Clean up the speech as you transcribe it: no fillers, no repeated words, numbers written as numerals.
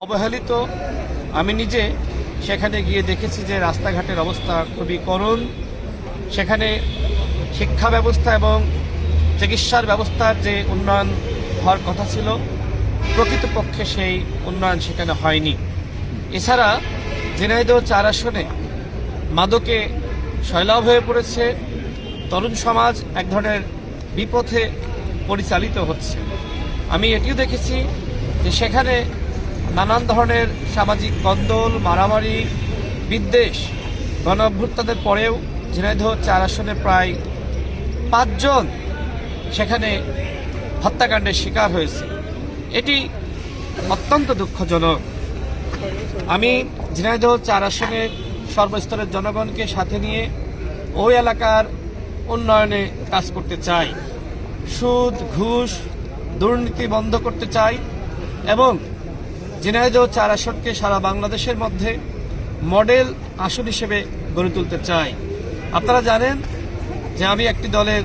অবহেলিত। আমি নিজে সেখানে গিয়ে দেখেছি যে রাস্তাঘাটের অবস্থা খুবই করুণ। সেখানে শিক্ষা ব্যবস্থা এবং চিকিৎসার ব্যবস্থার যে উন্নয়ন হওয়ার কথা ছিল, প্রকৃতপক্ষে সেই উন্নয়ন সেখানে হয়নি। এছাড়া ঝিনাইদহ ৪ আসনে মাদকে সয়লাভ হয়ে পড়েছে। তরুণ সমাজ এক ধরনের বিপথে পরিচালিত হচ্ছে। আমি এটিও দেখেছি যে সেখানে নানান ধরনের সামাজিক কন্দল, মারামারি, বিদ্বেষ, গণ অভ্যুত্থানের পরেও ঝিনাইদহ ৪ আসনে প্রায় ৫ জন সেখানে হত্যাকাণ্ডের শিকার হয়েছে। এটি অত্যন্ত দুঃখজনক। আমি ঝিনাইদহ ৪ আসনের সর্বস্তরের জনগণকে সাথে নিয়ে ওই এলাকার উন্নয়নে কাজ করতে চাই। সুদ, ঘুষ, দুর্নীতি বন্ধ করতে চাই এবং ঝিনাইদহ ৪ আসনকে সারা বাংলাদেশের মধ্যে মডেল আসন হিসেবে গড়ে তুলতে চাই। আপনারা জানেন যে আমি একটি দলের